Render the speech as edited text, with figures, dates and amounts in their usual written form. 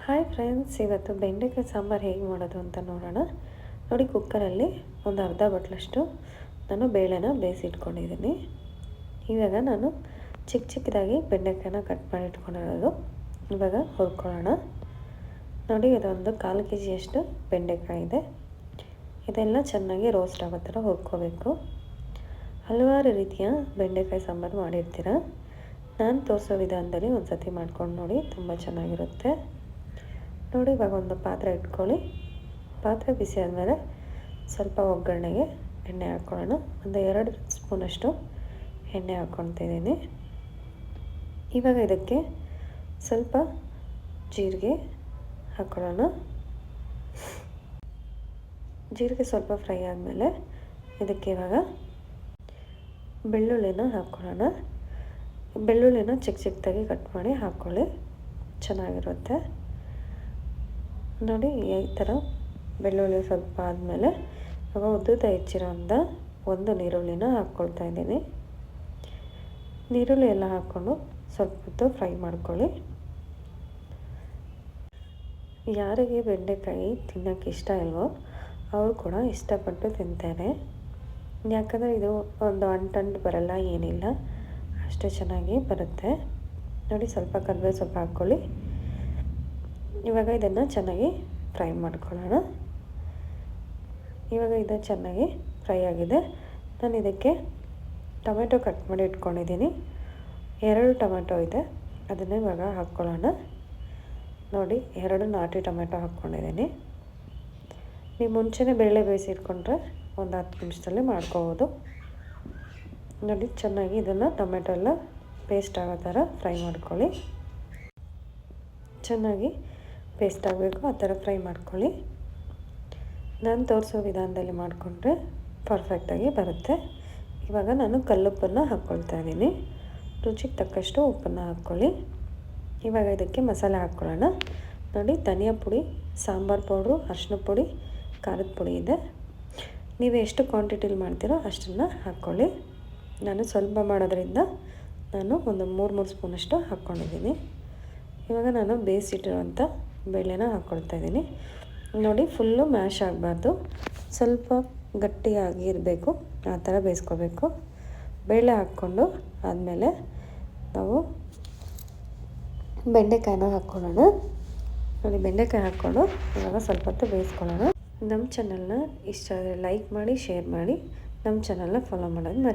Hi friends, ಇವತ್ತು ಬೆಂಡೆಕಾಯಿ ಸಾಂಬಾರು ಹೇಗೆ ಮಾಡೋದು ಅಂತ ನೋಡೋಣ. ನೋಡಿ, ಕುಕ್ಕರಲ್ಲಿ ಒಂದು ಅರ್ಧ ಬಟ್ಲಷ್ಟು ನಾನು ಬೇಳೆನ ಬೇಯಿಸಿಟ್ಕೊಂಡಿದ್ದೀನಿ. ಇವಾಗ ನಾನು ಚಿಕ್ಕದಾಗಿ ಬೆಂಡೆಕಾಯಿನ ಕಟ್ ಮಾಡಿ ಇಟ್ಕೊಂಡಿರೋದು ಇವಾಗ ಹುರ್ಕೊಳ್ಳೋಣ. ನೋಡಿ, ಇದೊಂದು 1/4 kg ಬೆಂಡೆಕಾಯಿ ಇದೆ. ಇದೆಲ್ಲ ಚೆನ್ನಾಗಿ ರೋಸ್ಟ್ ಆಗೋ ಥರ ಹುರ್ಕೋಬೇಕು. ಹಲವಾರು ರೀತಿಯ ಬೆಂಡೆಕಾಯಿ ಸಾಂಬಾರು ಮಾಡಿರ್ತೀರ. ನಾನು ತೋರಿಸೋ ವಿಧಾನದಲ್ಲಿ ಒಂದು ಸತಿ ಮಾಡ್ಕೊಂಡು ನೋಡಿ, ತುಂಬ ಚೆನ್ನಾಗಿರುತ್ತೆ. ನೋಡಿ, ಇವಾಗ ಒಂದು ಪಾತ್ರೆ ಇಟ್ಕೊಳ್ಳಿ. ಪಾತ್ರೆ ಬಿಸಿ ಆದಮೇಲೆ ಸ್ವಲ್ಪ ಒಗ್ಗರಣೆಗೆ ಎಣ್ಣೆ ಹಾಕ್ಕೊಳ್ಳೋಣ. ಒಂದು 2 ಸ್ಪೂನಷ್ಟು ಎಣ್ಣೆ ಹಾಕ್ಕೊತಿದ್ದೀನಿ. ಇವಾಗ ಇದಕ್ಕೆ ಸ್ವಲ್ಪ ಜೀರಿಗೆ ಹಾಕ್ಕೊಳ್ಳೋಣ. ಜೀರಿಗೆ ಸ್ವಲ್ಪ ಫ್ರೈ ಆದಮೇಲೆ ಇದಕ್ಕೆ ಇವಾಗ ಬೆಳ್ಳುಳ್ಳಿನ ಹಾಕ್ಕೊಳ್ಳೋಣ. ಬೆಳ್ಳುಳ್ಳಿನ ಚಿಕ್ಕದಾಗಿ ಕಟ್ ಮಾಡಿ ಹಾಕ್ಕೊಳ್ಳಿ, ಚೆನ್ನಾಗಿರುತ್ತೆ. ನೋಡಿ, ಈ ಥರ ಬೆಳ್ಳುಳ್ಳಿ ಸ್ವಲ್ಪ ಆದಮೇಲೆ ಇವಾಗ ಉದ್ದುದ ಹೆಚ್ಚಿರೋಂಥ ಒಂದು ನೀರುಳ್ಳಿನ ಹಾಕ್ಕೊಳ್ತಾ ಇದ್ದೀನಿ. ನೀರುಳ್ಳಿ ಎಲ್ಲ ಹಾಕ್ಕೊಂಡು ಸ್ವಲ್ಪ ಹೊತ್ತು ಫ್ರೈ ಮಾಡ್ಕೊಳ್ಳಿ. ಯಾರಿಗೆ ಬೆಂಡೆಕಾಯಿ ತಿನ್ನೋಕ್ಕೆ ಇಷ್ಟ ಇಲ್ವೋ ಅವರು ಕೂಡ ಇಷ್ಟಪಟ್ಟು ತಿಂತಾರೆ. ಯಾಕಂದರೆ ಇದು ಒಂದು ಅಂಟಂಟು ಬರಲ್ಲ, ಏನಿಲ್ಲ, ಅಷ್ಟೇ ಚೆನ್ನಾಗಿ ಬರುತ್ತೆ. ನೋಡಿ, ಸ್ವಲ್ಪ ಕರಿಬೇವು ಸೊಪ್ಪು ಹಾಕ್ಕೊಳ್ಳಿ. ಇವಾಗ ಇದನ್ನು ಚೆನ್ನಾಗಿ ಫ್ರೈ ಮಾಡ್ಕೊಳ್ಳೋಣ. ಇವಾಗ ಇದು ಚೆನ್ನಾಗಿ ಫ್ರೈ ಆಗಿದೆ. ನಾನು ಇದಕ್ಕೆ ಟೊಮೆಟೊ ಕಟ್ ಮಾಡಿ ಇಟ್ಕೊಂಡಿದ್ದೀನಿ. 2 ಟೊಮೆಟೊ ಇದೆ, ಅದನ್ನು ಇವಾಗ ಹಾಕ್ಕೊಳ್ಳೋಣ. ನೋಡಿ, 2 ನಾಟಿ ಟೊಮೆಟೊ ಹಾಕ್ಕೊಂಡಿದ್ದೀನಿ. ನೀವು ಮುಂಚೆನೇ ಬೇಳೆ ಬೇಯಿಸಿಟ್ಕೊಂಡ್ರೆ ಒಂದು 10 ನಿಮಿಷದಲ್ಲಿ ಮಾಡ್ಕೋಬೋದು. ನೋಡಿ, ಚೆನ್ನಾಗಿ ಇದನ್ನು ಟೊಮೆಟೊ ಎಲ್ಲ ಪೇಸ್ಟ್ ಆಗೋ ಥರ ಫ್ರೈ ಮಾಡ್ಕೊಳ್ಳಿ. ಚೆನ್ನಾಗಿ ಪೇಸ್ಟ್ ಆಗಬೇಕು, ಆ ಥರ ಫ್ರೈ ಮಾಡ್ಕೊಳ್ಳಿ. ನಾನು ತೋರಿಸೋ ವಿಧಾನದಲ್ಲಿ ಮಾಡಿಕೊಂಡ್ರೆ ಪರ್ಫೆಕ್ಟಾಗಿ ಬರುತ್ತೆ. ಇವಾಗ ನಾನು ಕಲ್ಲುಪ್ಪನ್ನು ಹಾಕ್ಕೊಳ್ತಾ ಇದ್ದೀನಿ. ರುಚಿಗೆ ತಕ್ಕಷ್ಟು ಉಪ್ಪನ್ನು ಹಾಕ್ಕೊಳ್ಳಿ. ಇವಾಗ ಇದಕ್ಕೆ ಮಸಾಲೆ ಹಾಕ್ಕೊಳ್ಳೋಣ. ನೋಡಿ, ಧನಿಯಾ ಪುಡಿ, ಸಾಂಬಾರು ಪೌಡ್ರು, ಅರಿಶಿನ ಪುಡಿ, ಖಾರದ ಪುಡಿ ಇದೆ. ನೀವು ಎಷ್ಟು ಕ್ವಾಂಟಿಟಿಲಿ ಮಾಡ್ತೀರೋ ಅಷ್ಟನ್ನು ಹಾಕ್ಕೊಳ್ಳಿ. ನಾನು ಸ್ವಲ್ಪ ಮಾಡೋದ್ರಿಂದ ನಾನು ಒಂದು 3 ಸ್ಪೂನಷ್ಟು ಹಾಕ್ಕೊಂಡಿದ್ದೀನಿ. ಇವಾಗ ನಾನು ಬೇಯಿಸಿಟ್ಟಿರುವಂಥ ಬೇಳೆನ ಹಾಕ್ಕೊಳ್ತಾ ಇದ್ದೀನಿ. ನೋಡಿ, ಫುಲ್ಲು ಮ್ಯಾಶ್ ಆಗಬಾರ್ದು, ಸ್ವಲ್ಪ ಗಟ್ಟಿಯಾಗಿ ಇರಬೇಕು, ಆ ಥರ ಬೇಯಿಸ್ಕೋಬೇಕು. ಬೇಳೆ ಹಾಕ್ಕೊಂಡು ಆದಮೇಲೆ ನಾವು ಬೆಂಡೆಕಾಯಿನ ಹಾಕ್ಕೊಳ್ಳೋಣ. ನೋಡಿ, ಬೆಂಡೆಕಾಯಿ ಹಾಕ್ಕೊಂಡು ಇವಾಗ ಸ್ವಲ್ಪ ಹೊತ್ತು ಬೇಯಿಸ್ಕೊಳ್ಳೋಣ. ನಮ್ಮ ಚಾನಲ್ನ ಇಷ್ಟ ಆದರೆ ಲೈಕ್ ಮಾಡಿ, ಶೇರ್ ಮಾಡಿ, ನಮ್ಮ ಚಾನಲ್ನ ಫಾಲೋ ಮಾಡೋದು ಮರಿ.